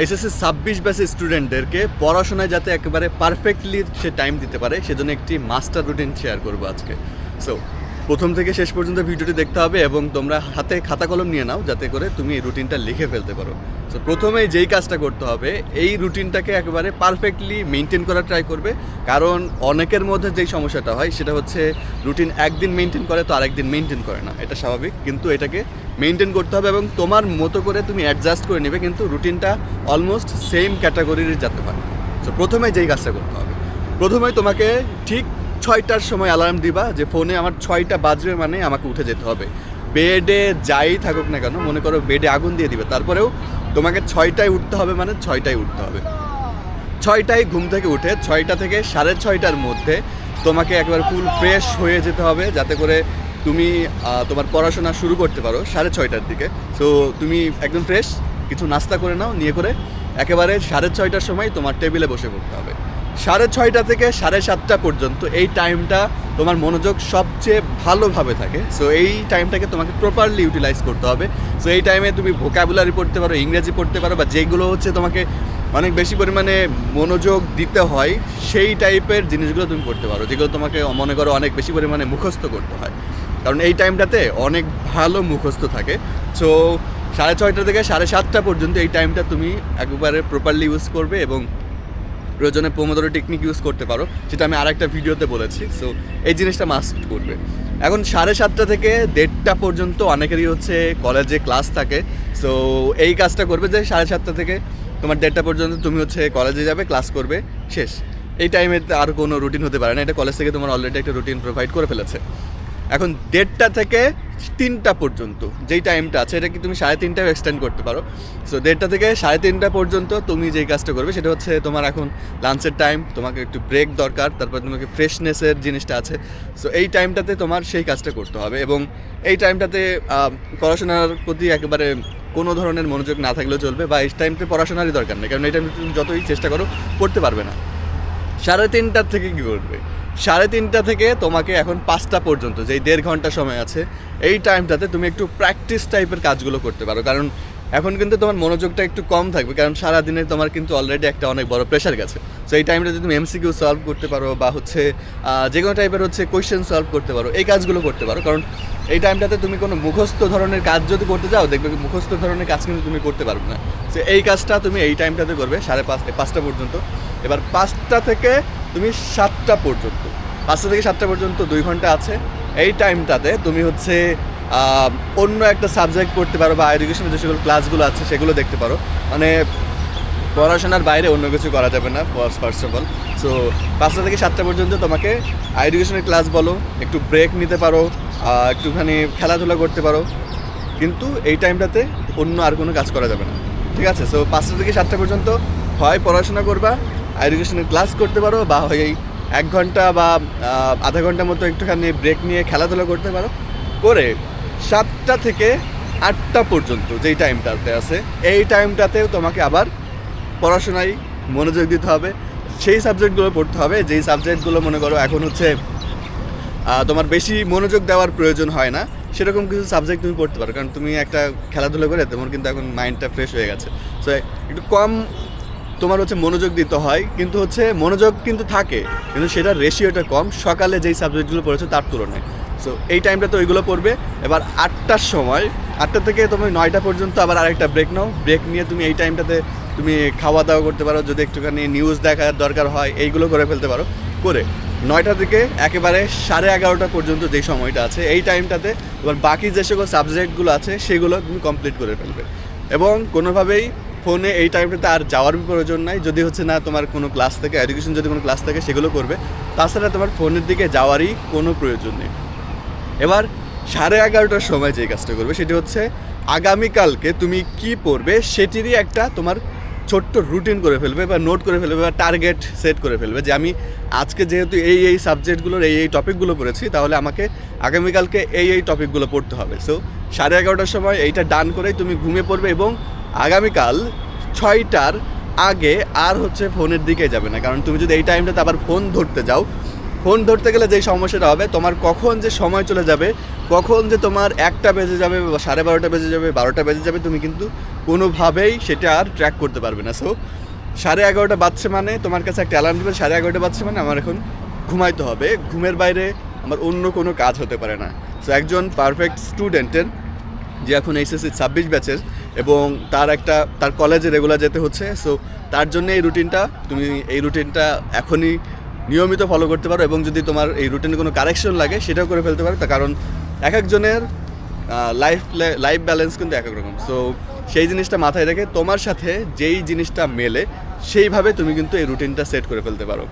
SSC 26 ব্যাচের স্টুডেন্টদেরকে পড়াশোনায় যাতে একেবারে পারফেক্টলি সে টাইম দিতে পারে সেজন্য একটি মাস্টার রুটিন শেয়ার করবো আজকে। সো প্রথম থেকে শেষ পর্যন্ত ভিডিওটি দেখতে হবে এবং তোমরা হাতে খাতা কলম নিয়ে নাও যাতে করে তুমি এই রুটিনটা লিখে ফেলতে পারো। সো প্রথমেই যেই কাজটা করতে হবে, এই রুটিনটাকে একেবারে পারফেক্টলি মেনটেন করার ট্রাই করবে, কারণ অনেকের মধ্যে যেই সমস্যাটা হয় সেটা হচ্ছে রুটিন একদিন মেনটেন করে তো আরেকদিন মেনটেন করে না। এটা স্বাভাবিক, কিন্তু এটাকে মেনটেন করতে হবে এবং তোমার মতো করে তুমি অ্যাডজাস্ট করে নেবে, কিন্তু রুটিনটা অলমোস্ট সেম ক্যাটাগরির যাতে পারে। সো প্রথমে যেই কাজটা করতে হবে, প্রথমেই তোমাকে ঠিক 6টার সময় অ্যালার্ম দিবা যে ফোনে আমার 6টা বাজবে মানে আমাকে উঠে যেতে হবে। বেডে যাই থাকুক না কেন, মনে করো বেডে আগুন দিয়ে দিবে, তারপরেও তোমাকে 6টায় উঠতে হবে, মানে 6টায় উঠতে হবে। 6টায় ঘুম থেকে উঠে 6টা থেকে 6:30টার মধ্যে তোমাকে একবার ফুল ফ্রেশ হয়ে যেতে হবে যাতে করে তুমি তোমার পড়াশোনা শুরু করতে পারো 6:30টার দিকে। সো তুমি একদম ফ্রেশ কিছু নাস্তা করে নাও, নিয়ে করে একেবারে 6:30টার সময় তোমার টেবিলে বসে পড়তে হবে। 6:30টা থেকে 7:30টা পর্যন্ত এই টাইমটা তোমার মনোযোগ সবচেয়ে ভালোভাবে থাকে। সো এই টাইমটাকে তোমাকে প্রপারলি ইউটিলাইজ করতে হবে। সো এই টাইমে তুমি ভোকাবুলারি পড়তে পারো, ইংরেজি পড়তে পারো, বা যেগুলো হচ্ছে তোমাকে অনেক বেশি পরিমাণে মনোযোগ দিতে হয় সেই টাইপের জিনিসগুলো তুমি পড়তে পারো, যেগুলো তোমাকে মনে করো অনেক বেশি পরিমাণে মুখস্থ করতে হয়, কারণ এই টাইমটাতে অনেক ভালো মুখস্থ থাকে। সো 6:30 থেকে 7:30 পর্যন্ত এই টাইমটা তুমি একবারে প্রপারলি ইউজ করবে এবং প্রয়োজনে পোমোডোরো টেকনিক ইউজ করতে পারো, যেটা আমি আরেকটা ভিডিওতে বলেছি। সো এই জিনিসটা মাস্ট করবে। এখন 7:30 থেকে 1:30 পর্যন্ত অনেকেরই হচ্ছে কলেজে ক্লাস থাকে। সো এই কাজটা করবে যে 7:30 থেকে তোমার 1:30 পর্যন্ত তুমি হচ্ছে কলেজে যাবে, ক্লাস করবে, শেষ। এই টাইমে আর কোনো রুটিন হতে পারে না, এটা কলেজ থেকে তোমার অলরেডি একটা রুটিন প্রোভাইড করে ফেলেছে। এখন 1:30 থেকে 3টা পর্যন্ত যেই টাইমটা আছে এটা কি তুমি 3:30টাও এক্সটেন্ড করতে পারো। সো 1:30 থেকে 3:30 পর্যন্ত তুমি যেই কাজটা করবে সেটা হচ্ছে তোমার এখন লাঞ্চের টাইম, তোমাকে একটু ব্রেক দরকার, তারপর তোমাকে ফ্রেশনেসের জিনিসটা আছে। সো এই টাইমটাতে তোমার সেই কাজটা করতে হবে এবং এই টাইমটাতে পড়াশোনার প্রতি একেবারে কোনো ধরনের মনোযোগ না থাকলেও চলবে, বা এই টাইমতে পড়াশোনারই দরকার নেই, কারণ এই টাইমটা তুমি যতই চেষ্টা করো পড়তে পারবে না। 3:30টার থেকে কী করবে, 3:30 থেকে তোমাকে এখন 5টা পর্যন্ত যেই 1.5 ঘন্টা সময় আছে, এই টাইমটাতে তুমি একটু প্র্যাকটিস টাইপের কাজগুলো করতে পারো, কারণ এখন কিন্তু তোমার মনোযোগটা একটু কম থাকবে, কারণ সারাদিনে তোমার কিন্তু অলরেডি একটা অনেক বড় প্রেশার গেছে। সো এই টাইমটাতে তুমি এমসিকিউ সলভ করতে পারো, বা হচ্ছে যে কোনো টাইপের হচ্ছে কোয়েশ্চেন সলভ করতে পারো, এই কাজগুলো করতে পারো। কারণ এই টাইমটাতে তুমি কোনো মুখস্থ ধরনের কাজ যদি করতে যাও, দেখবে মুখস্থ ধরনের কাজ কিন্তু তুমি করতে পারবে না। সো এই কাজটা তুমি এই টাইমটাতে করবে 5:30 পর্যন্ত। এবার 5টা থেকে তুমি 7টা পর্যন্ত, 5টা থেকে 7টা পর্যন্ত 2 ঘন্টা আছে। এই টাইমটাতে তুমি হচ্ছে অন্য একটা সাবজেক্ট পড়তে পারো, বা এডুকেশনের যে সকল ক্লাসগুলো আছে সেগুলো দেখতে পারো। মানে পড়াশোনার বাইরে অন্য কিছু করা যাবে না ফার্স্ট অফ অল। সো 5টা থেকে 7টা পর্যন্ত তোমাকে এডুকেশনের ক্লাস বলো, একটু ব্রেক নিতে পারো, একটুখানি খেলাধুলা করতে পারো, কিন্তু এই টাইমটাতে অন্য আর কোনো কাজ করা যাবে না, ঠিক আছে? সো 5টা থেকে 7টা পর্যন্ত হয় পড়াশোনা করবা, এডুকেশনের ক্লাস করতে পারো, বা হয় 1 ঘন্টা বা আধা ঘন্টার মতো একটুখানি ব্রেক নিয়ে খেলাধুলা করতে পারো। করে 7টা থেকে 8টা পর্যন্ত যেই টাইমটাতে আছে, এই টাইমটাতেও তোমাকে আবার পড়াশোনায় মনোযোগ দিতে হবে, সেই সাবজেক্টগুলো পড়তে হবে যেই সাবজেক্টগুলো মনে করো এখন হচ্ছে তোমার বেশি মনোযোগ দেওয়ার প্রয়োজন হয় না, সেরকম কিছু সাবজেক্ট তুমি পড়তে পারো, কারণ তুমি একটা খেলাধুলা করে তোমার কিন্তু এখন মাইন্ডটা ফ্রেশ হয়ে গেছে। সো একটু কম তোমার হচ্ছে মনোযোগ দিতে হয়, কিন্তু হচ্ছে মনোযোগ কিন্তু থাকে, কিন্তু সেটার রেশিওটা কম সকালে যেই সাবজেক্টগুলো পড়েছো তার তুলনায়। সো এই টাইমটা তো ওইগুলো পড়বে। এবার 8টার সময়, 8টা থেকে তুমি 9টা পর্যন্ত আবার আরেকটা ব্রেক নাও, ব্রেক নিয়ে তুমি এই টাইমটাতে তুমি খাওয়া দাওয়া করতে পারো, যদি একটুখানি নিউজ দেখার দরকার হয় এইগুলো করে ফেলতে পারো। করে 9টা থেকে একেবারে 11:30টা পর্যন্ত যেই সময়টা আছে, এই টাইমটাতে এবার বাকি যে সকল সাবজেক্টগুলো আছে সেগুলো তুমি কমপ্লিট করে ফেলবে এবং কোনোভাবেই ফোনে এই টাইমটাতে আর যাওয়ার প্রয়োজন নাই। যদি হচ্ছে না তোমার কোনো ক্লাস থাকে, এডুকেশন যদি কোনো ক্লাস থাকে সেগুলো করবে, তাছাড়া তোমার ফোনের দিকে যাওয়ারই কোনো প্রয়োজন নেই। এবার 11:30টার সময় যেই কাজটা করবে সেটি হচ্ছে আগামীকালকে তুমি কি পড়বে সেটিরই একটা তোমার ছোট্ট রুটিন করে ফেলবে, বা নোট করে ফেলবে, বা টার্গেট সেট করে ফেলবে যে আমি আজকে যেহেতু এই সাবজেক্টগুলোর এই টপিকগুলো পড়েছি, তাহলে আমাকে আগামীকালকে এই টপিকগুলো পড়তে হবে। সো 11:30টার সময় এইটা ডান করেই তুমি ঘুমিয়ে পড়বে এবং আগামীকাল 6টার আগে আর হচ্ছে ফোনের দিকে যাবে না, কারণ তুমি যদি এই টাইমটাতে আবার ফোন ধরতে যাও ফোন ধরতে গেলে যেই সমস্যাটা হবে, তোমার কখন যে সময় চলে যাবে, কখন যে তোমার 1টা বেজে যাবে বা 12:30 বেজে যাবে, 12টা বেজে যাবে, তুমি কিন্তু কোনোভাবেই সেটা আর ট্র্যাক করতে পারবে না। সো 11:30 বাজছে মানে তোমার কাছে একটা অ্যালার্ম দেবে, 11:30 বাজছে মানে আমার এখন ঘুমাইতে হবে, ঘুমের বাইরে আমার অন্য কোনো কাজ হতে পারে না। সো একজন পারফেক্ট স্টুডেন্টের যে এখন এইচএসসি 26 ব্যাচের এবং তার কলেজে রেগুলার যেতে হচ্ছে, সো তার জন্য তুমি এই রুটিনটা এখনই নিয়মিত ফলো করতে পারো, এবং যদি তোমার এই রুটিনে কোনো কারেকশন লাগে সেটাও করে ফেলতে পারো, তার কারণ এক একজনের লাইফ ব্যালেন্স কিন্তু এক এক রকম। সো সেই জিনিসটা মাথায় রেখে তোমার সাথে যেই জিনিসটা মেলে সেইভাবে তুমি কিন্তু এই রুটিনটা সেট করে ফেলতে পারো।